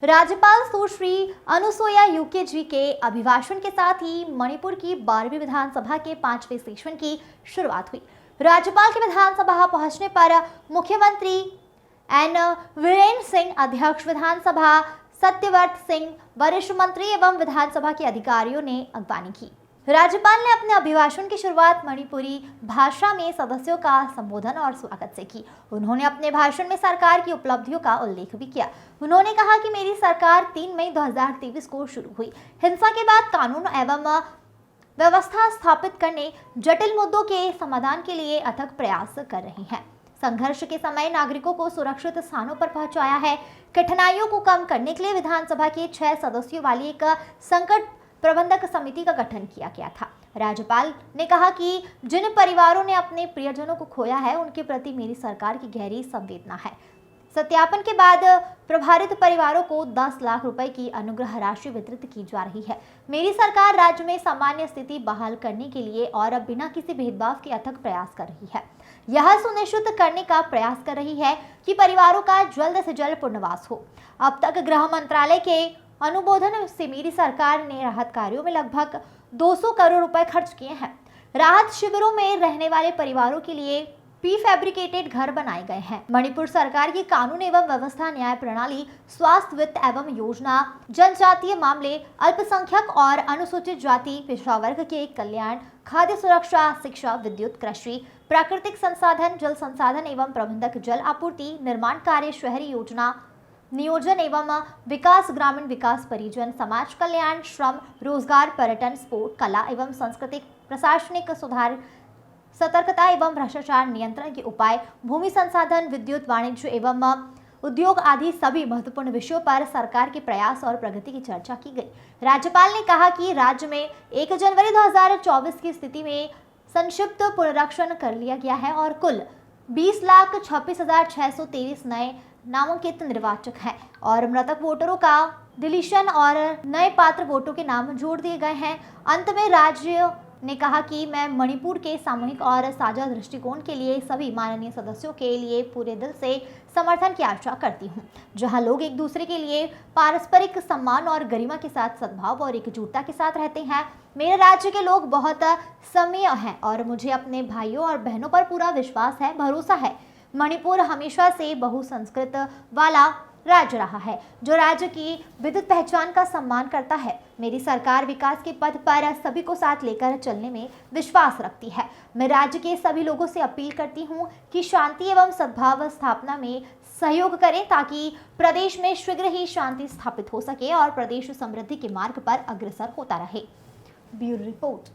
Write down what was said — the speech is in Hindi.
राज्यपाल सुश्री अनुसुईया उइके जी के अभिभाषण के साथ ही मणिपुर की 12वीं विधानसभा के 5वें सेशन की शुरुआत हुई। राज्यपाल के विधानसभा पहुंचने पर मुख्यमंत्री एन वीरेंद्र सिंह, अध्यक्ष विधानसभा सत्यव्रत सिंह, वरिष्ठ मंत्री एवं विधानसभा के अधिकारियों ने अगवानी की। राज्यपाल ने अपने अभिभाषण की शुरुआत मणिपुरी भाषा में सदस्यों का संबोधन और स्वागत से की। उन्होंने अपने भाषण में सरकार की उपलब्धियों का उल्लेख भी किया। उन्होंने कहा कि मेरी सरकार 3 मई 2023 को शुरू हुई। हिंसा के बाद कानून एवं व्यवस्था स्थापित करने, जटिल मुद्दों के समाधान के लिए अथक प्रयास कर रही है। संघर्ष के समय नागरिकों को सुरक्षित स्थानों पर पहुंचाया है। कठिनाइयों को कम करने के लिए विधानसभा की 6 सदस्यों वाली एक संकट प्रबंधक समिति का गठन किया गया था। राज्यपाल ने कहा कि जिन परिवारों ने अपने प्रियजनों को खोया है, उनके प्रति मेरी सरकार की गहरी संवेदना है। सत्यापन के बाद प्रभावित परिवारों को 10 लाख रुपए की अनुग्रह राशि वितरित की जा रही है। मेरी सरकार राज्य में सामान्य स्थिति बहाल करने के लिए और अब बिना किसी भेदभाव के अथक प्रयास कर रही है। यह सुनिश्चित करने का प्रयास कर रही है कि परिवारों का जल्द से जल्द पुनर्वास हो। अब तक गृह मंत्रालय के अनुमोदन से मेरी सरकार ने राहत कार्यों में लगभग 200 करोड़ रुपए खर्च किए हैं। राहत शिविरों में रहने वाले परिवारों के लिए प्रीफैब्रिकेटेड घर बनाए गए हैं। मणिपुर सरकार की कानून एवं व्यवस्था, न्याय प्रणाली, स्वास्थ्य, वित्त एवं योजना, जनजातीय मामले, अल्पसंख्यक और अनुसूचित जाति पिछड़ा वर्ग के कल्याण, खाद्य सुरक्षा, शिक्षा, विद्युत, कृषि, प्राकृतिक संसाधन, जल संसाधन एवं प्रबंधक, जल आपूर्ति, निर्माण कार्य, शहरी योजना नियोजन एवं विकास, ग्रामीण विकास, परिजन, समाज कल्याण, श्रम, रोजगार, पर्यटन, स्पोर्ट, कला एवं सांस्कृतिक, प्रशासनिक सुधार, सतर्कता एवं भ्रष्टाचार नियंत्रण के उपाय, भूमि संसाधन, विद्युत, वाणिज्य एवं उद्योग आदि सभी महत्वपूर्ण विषयों पर सरकार के प्रयास और प्रगति की चर्चा की गई। राज्यपाल ने कहा कि राज्य में 1 जनवरी 2024 की स्थिति में संक्षिप्त पुनरीक्षण कर लिया गया है और कुल 20,26,623 नए नामांकित निर्वाचक हैं और मृतक वोटरों का डिलीशन और नए पात्र वोटों के नाम जोड़ दिए गए हैं। अंत में राज्य ने कहा कि मैं मणिपुर के सामूहिक और साझा दृष्टिकोण के लिए सभी माननीय सदस्यों के लिए पूरे दिल से समर्थन की आशा करती हूं, जहां लोग एक दूसरे के लिए पारस्परिक सम्मान और गरिमा के साथ सद्भाव और एकजुटता के साथ रहते हैं। मेरे राज्य के लोग बहुत सम्य हैं और मुझे अपने भाइयों और बहनों पर पूरा विश्वास है, भरोसा है। मणिपुर हमेशा से बहुसंस्कृत वाला राज्य रहा है, जो राज्य की विद्युत पहचान का सम्मान करता है। मेरी सरकार विकास के पथ पर सभी को साथ लेकर चलने में विश्वास रखती है। मैं राज्य के सभी लोगों से अपील करती हूं कि शांति एवं सद्भाव स्थापना में सहयोग करें, ताकि प्रदेश में शीघ्र ही शांति स्थापित हो सके और प्रदेश समृद्धि के मार्ग पर अग्रसर होता रहे। Bureau report.